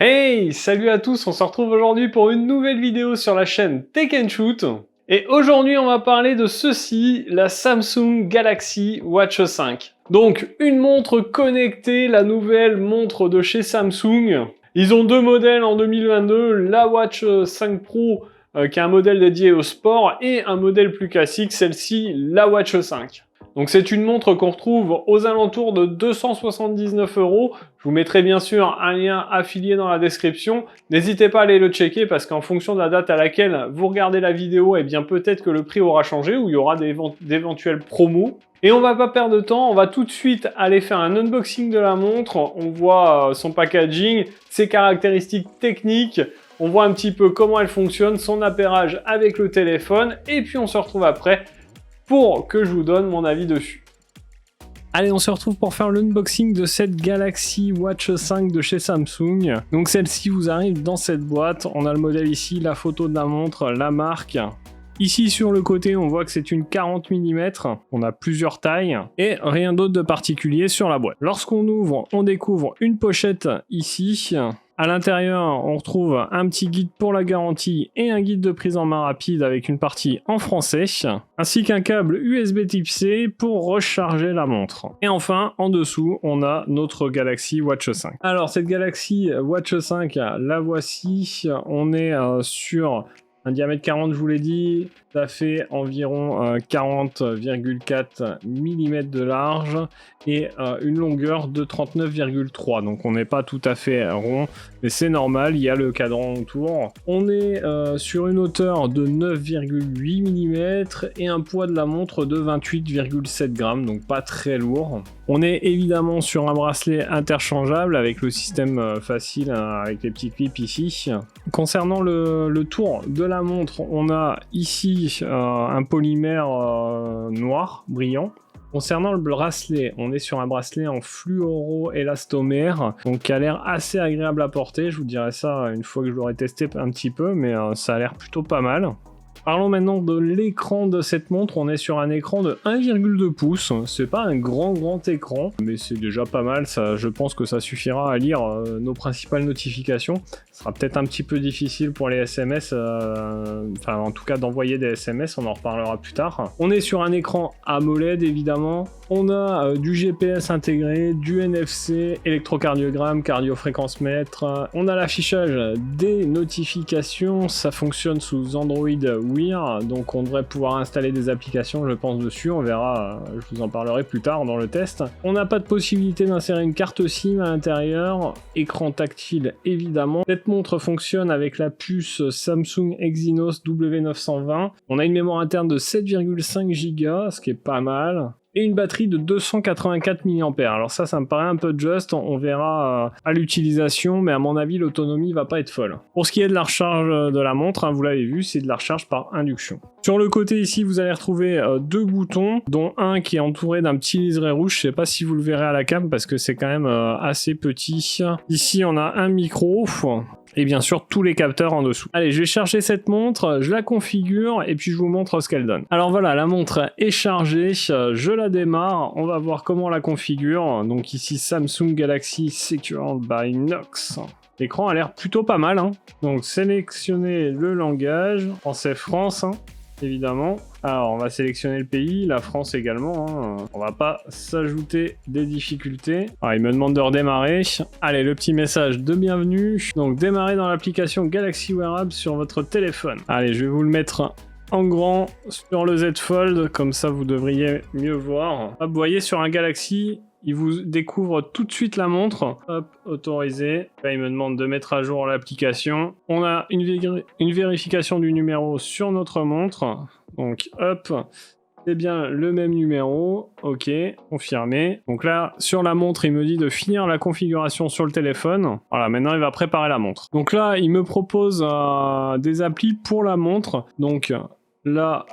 Hey, salut à tous, on se retrouve aujourd'hui pour une nouvelle vidéo sur la chaîne Tech & Shoot. Et aujourd'hui, on va parler de ceci, la Samsung Galaxy Watch 5. Donc, une montre connectée, la nouvelle montre de chez Samsung. Ils ont deux modèles en 2022, la Watch 5 Pro, qui est un modèle dédié au sport, et un modèle plus classique, celle-ci, la Watch 5. Donc c'est une montre qu'on retrouve aux alentours de 279 €. Je vous mettrai bien sûr un lien affilié dans la description. N'hésitez pas à aller le checker parce qu'en fonction de la date à laquelle vous regardez la vidéo, eh bien peut-être que le prix aura changé ou il y aura d'éventuels promos. Et on va pas perdre de temps, on va tout de suite aller faire un unboxing de la montre. On voit son packaging, ses caractéristiques techniques. On voit un petit peu comment elle fonctionne, son appairage avec le téléphone. Et puis on se retrouve après pour que je vous donne mon avis dessus. Allez, on se retrouve pour faire l'unboxing de cette Galaxy Watch 5 de chez Samsung. Donc celle-ci vous arrive dans cette boîte. On a le modèle ici, la photo de la montre, la marque. Ici sur le côté, on voit que c'est une 40 mm. On a plusieurs tailles et rien d'autre de particulier sur la boîte. Lorsqu'on ouvre, on découvre une pochette ici. À l'intérieur, on retrouve un petit guide pour la garantie et un guide de prise en main rapide avec une partie en français, ainsi qu'un câble USB Type-C pour recharger la montre. Et enfin, en dessous, on a notre Galaxy Watch 5. Alors, cette Galaxy Watch 5, la voici. On est sur un diamètre 40, je vous l'ai dit, ça fait environ 40,4 mm de large et une longueur de 39,3. Donc on n'est pas tout à fait rond, mais c'est normal, il y a le cadran autour. On est sur une hauteur de 9,8 mm et un poids de la montre de 28,7 grammes, donc pas très lourd. On est évidemment sur un bracelet interchangeable avec le système facile avec les petits clips ici. Concernant le tour de la montre, on a ici un polymère noir, brillant. Concernant le bracelet, on est sur un bracelet en fluoro-élastomère, donc qui a l'air assez agréable à porter. Je vous dirai ça une fois que je l'aurai testé un petit peu, mais ça a l'air plutôt pas mal. Parlons maintenant de l'écran de cette montre. On est sur un écran de 1,2 pouces. C'est pas un grand écran, mais c'est déjà pas mal. Ça, je pense que ça suffira à lire nos principales notifications. Ce sera peut-être un petit peu difficile pour les SMS, enfin en tout cas d'envoyer des SMS, on en reparlera plus tard. On est sur un écran AMOLED évidemment. On a du GPS intégré, du NFC, électrocardiogramme, cardiofréquence-mètre. On a l'affichage des notifications. Ça fonctionne sous Android Wear, donc on devrait pouvoir installer des applications, je pense, dessus. On verra, je vous en parlerai plus tard dans le test. On n'a pas de possibilité d'insérer une carte SIM à l'intérieur. Écran tactile évidemment. Cette montre fonctionne avec la puce Samsung Exynos W920. On a une mémoire interne de 7,5 Go, ce qui est pas mal. Et une batterie de 284 mAh. Alors ça me paraît un peu juste, on verra à l'utilisation, mais à mon avis l'autonomie va pas être folle. Pour ce qui est de la recharge de la montre, vous l'avez vu, c'est de la recharge par induction. Sur le côté ici, vous allez retrouver deux boutons, dont un qui est entouré d'un petit liseré rouge. Je sais pas si vous le verrez à la cam parce que c'est quand même assez petit. Ici on a un micro. Et bien sûr tous les capteurs en dessous. Allez, je vais charger cette montre, je la configure et puis je vous montre ce qu'elle donne. Alors voilà, la montre est chargée, je la démarre, on va voir comment on la configure. Donc ici Samsung Galaxy Secured by Knox. L'écran a l'air plutôt pas mal, hein. Donc sélectionnez le langage, français France, hein, évidemment. Alors on va sélectionner le pays, la France également, hein. On va pas s'ajouter des difficultés. Alors il me demande de redémarrer. Allez, le petit message de bienvenue. Donc démarrer dans l'application Galaxy Wearable sur votre téléphone. Allez, je vais vous le mettre en grand sur le Z Fold, comme ça vous devriez mieux voir. Hop, vous voyez sur un Galaxy, il vous découvre tout de suite la montre. Hop, autorisé. Là, il me demande de mettre à jour l'application. On a une vérification du numéro sur notre montre. Donc, hop, c'est bien le même numéro. Ok, confirmé. Donc là, sur la montre, il me dit de finir la configuration sur le téléphone. Voilà, maintenant, il va préparer la montre. Donc là, il me propose des applis pour la montre. Donc là,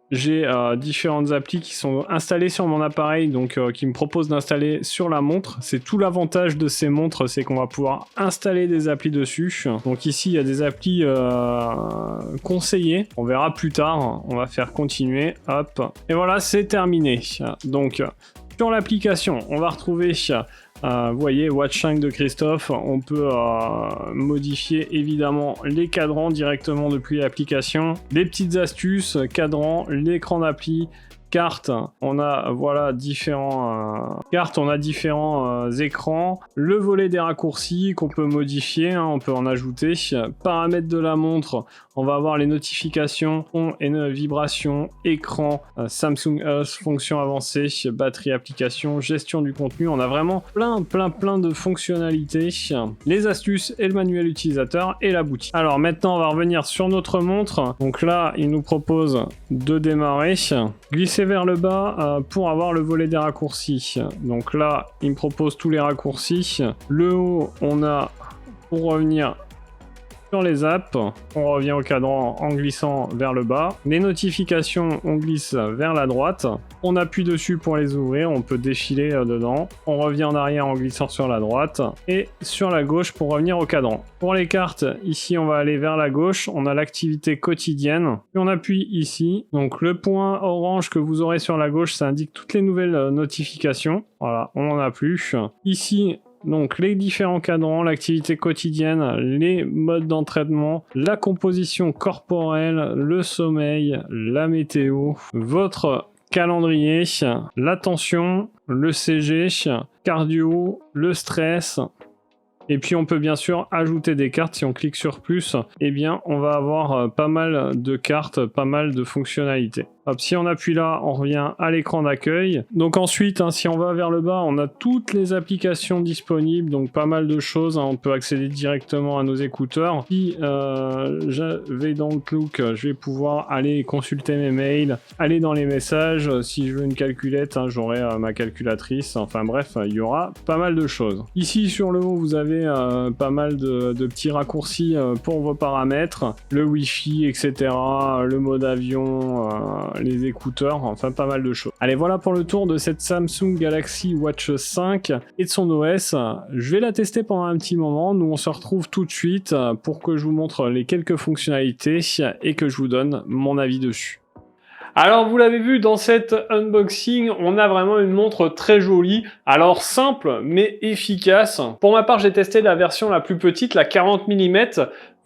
j'ai différentes applis qui sont installées sur mon appareil, donc qui me proposent d'installer sur la montre. C'est tout l'avantage de ces montres, c'est qu'on va pouvoir installer des applis dessus. Donc ici, il y a des applis conseillées. On verra plus tard. On va faire continuer. Hop. Et voilà, c'est terminé. Donc, sur l'application, on va retrouver Vous voyez, Watch 5 de Christophe, on peut modifier évidemment les cadrans directement depuis l'application. Des petites astuces, cadrans, l'écran d'appli, cartes, on a voilà différents écrans, le volet des raccourcis qu'on peut modifier, on peut en ajouter, paramètres de la montre, on va avoir les notifications, son et vibrations, écran, Samsung Health, fonction avancée, batterie, application, gestion du contenu, on a vraiment plein de fonctionnalités, les astuces et le manuel utilisateur et la boutique. Alors maintenant on va revenir sur notre montre, donc là il nous propose de démarrer, glisser vers le bas pour avoir le volet des raccourcis. Donc là, il me propose tous les raccourcis. Le haut, on a pour revenir sur les apps, on revient au cadran en glissant vers le bas. Les notifications, on glisse vers la droite. On appuie dessus pour les ouvrir, on peut défiler dedans. On revient en arrière en glissant sur la droite. Et sur la gauche pour revenir au cadran. Pour les cartes, ici on va aller vers la gauche. On a l'activité quotidienne. Puis on appuie ici. Donc le point orange que vous aurez sur la gauche, ça indique toutes les nouvelles notifications. Voilà, on n'en a plus. Ici, donc les différents cadrans, l'activité quotidienne, les modes d'entraînement, la composition corporelle, le sommeil, la météo, votre calendrier, l'attention, le CG, cardio, le stress. Et puis on peut bien sûr ajouter des cartes. Si on clique sur plus, eh bien on va avoir pas mal de cartes, pas mal de fonctionnalités. Hop, si on appuie là, on revient à l'écran d'accueil. Donc ensuite, si on va vers le bas, on a toutes les applications disponibles, donc pas mal de choses. On peut accéder directement à nos écouteurs. Si je vais dans Outlook, je vais pouvoir aller consulter mes mails, aller dans les messages. Si je veux une calculette, j'aurai ma calculatrice. Enfin bref, il y aura pas mal de choses. Ici sur le haut, vous avez pas mal de petits raccourcis pour vos paramètres, le Wi-Fi, etc., le mode avion, les écouteurs, enfin pas mal de choses. Allez, voilà pour le tour de cette Samsung Galaxy Watch 5 et de son OS. Je vais la tester pendant un petit moment. Nous, on se retrouve tout de suite pour que je vous montre les quelques fonctionnalités et que je vous donne mon avis dessus. Alors vous l'avez vu dans cet unboxing, on a vraiment une montre très jolie, alors simple mais efficace. Pour ma part, j'ai testé la version la plus petite, la 40 mm.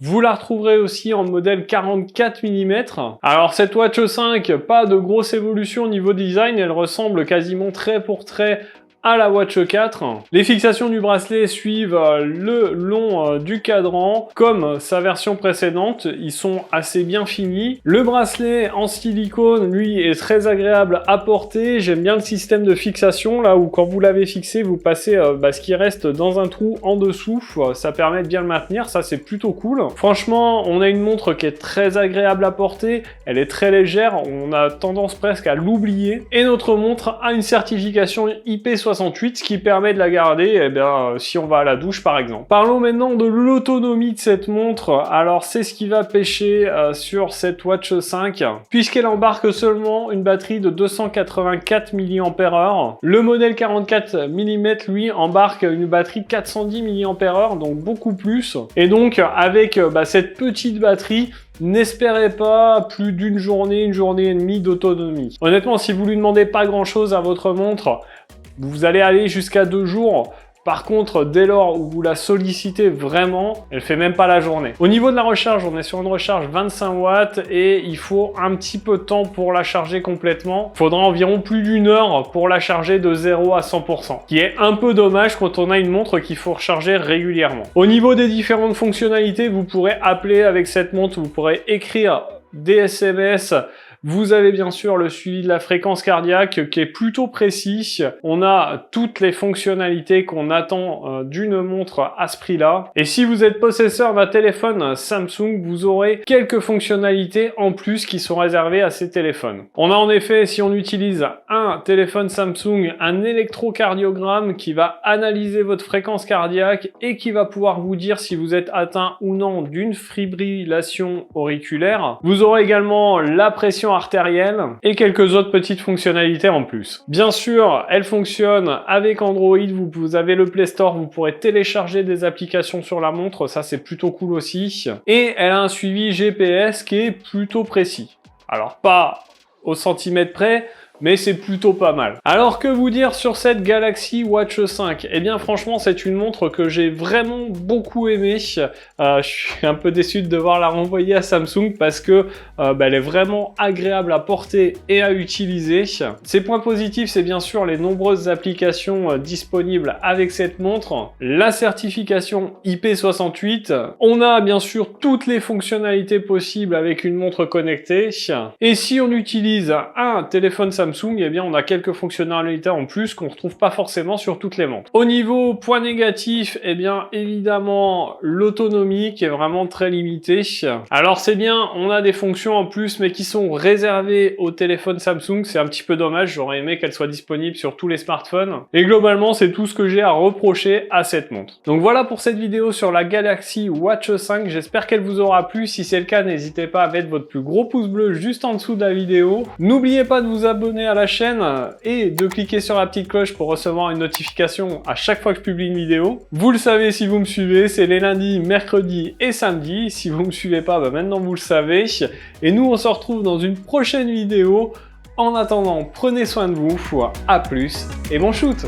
Vous la retrouverez aussi en modèle 44 mm. Alors cette Watch 5, pas de grosse évolution au niveau design, elle ressemble quasiment trait pour trait à la Watch 4. Les fixations du bracelet suivent le long du cadran, comme sa version précédente, ils sont assez bien finis. Le bracelet en silicone, lui, est très agréable à porter. J'aime bien le système de fixation, là où quand vous l'avez fixé, vous passez ce qui reste dans un trou en dessous. Ça permet de bien le maintenir, ça c'est plutôt cool. Franchement, on a une montre qui est très agréable à porter, elle est très légère, on a tendance presque à l'oublier. Et notre montre a une certification IP68, ce qui permet de la garder si on va à la douche par exemple. Parlons maintenant de l'autonomie de cette montre. Alors c'est ce qui va pêcher sur cette Watch 5, puisqu'elle embarque seulement une batterie de 284 mAh. Le modèle 44 mm lui embarque une batterie 410 mAh, donc beaucoup plus. Et donc avec cette petite batterie, n'espérez pas plus d'une journée, une journée et demie d'autonomie. Honnêtement, si vous lui demandez pas grand chose à votre montre, vous allez aller jusqu'à 2 jours. Par contre, dès lors où vous la sollicitez vraiment, elle fait même pas la journée. Au niveau de la recharge, on est sur une recharge 25 watts et il faut un petit peu de temps pour la charger complètement. Il faudra environ plus d'une heure pour la charger de 0 à 100%. Ce qui est un peu dommage quand on a une montre qu'il faut recharger régulièrement. Au niveau des différentes fonctionnalités, vous pourrez appeler avec cette montre, vous pourrez écrire des SMS. Vous avez bien sûr le suivi de la fréquence cardiaque qui est plutôt précis. On a toutes les fonctionnalités qu'on attend d'une montre à ce prix-là. Et si vous êtes possesseur d'un téléphone Samsung, vous aurez quelques fonctionnalités en plus qui sont réservées à ces téléphones. On a en effet, si on utilise un téléphone Samsung, un électrocardiogramme qui va analyser votre fréquence cardiaque et qui va pouvoir vous dire si vous êtes atteint ou non d'une fibrillation auriculaire. Vous aurez également la pression artérielle et quelques autres petites fonctionnalités en plus. Bien sûr, elle fonctionne avec Android, vous avez le Play Store, vous pourrez télécharger des applications sur la montre, ça c'est plutôt cool aussi. Et elle a un suivi GPS qui est plutôt précis. Alors pas au centimètre près, mais c'est plutôt pas mal. Alors que vous dire sur cette Galaxy Watch 5? Eh bien franchement c'est une montre que j'ai vraiment beaucoup aimée. Je suis un peu déçu de devoir la renvoyer à Samsung parce que elle est vraiment agréable à porter et à utiliser. Ses points positifs, c'est bien sûr les nombreuses applications disponibles avec cette montre, la certification IP68, on a bien sûr toutes les fonctionnalités possibles avec une montre connectée, et si on utilise un téléphone Samsung, eh bien on a quelques fonctionnalités en plus qu'on ne retrouve pas forcément sur toutes les montres. Au niveau point négatif, eh bien évidemment l'autonomie qui est vraiment très limitée. Alors c'est bien, on a des fonctions en plus mais qui sont réservées au téléphone Samsung, c'est un petit peu dommage, j'aurais aimé qu'elle soit disponible sur tous les smartphones. Et globalement c'est tout ce que j'ai à reprocher à cette montre. Donc voilà pour cette vidéo sur la Galaxy Watch 5, j'espère qu'elle vous aura plu. Si c'est le cas, n'hésitez pas à mettre votre plus gros pouce bleu juste en dessous de la vidéo. N'oubliez pas de vous abonner à la chaîne et de cliquer sur la petite cloche pour recevoir une notification à chaque fois que je publie une vidéo. Vous le savez si vous me suivez, c'est les lundis, mercredis et samedis. Si vous me suivez pas, maintenant vous le savez. Et nous on se retrouve dans une prochaine vidéo. En attendant, prenez soin de vous, à plus et bon shoot!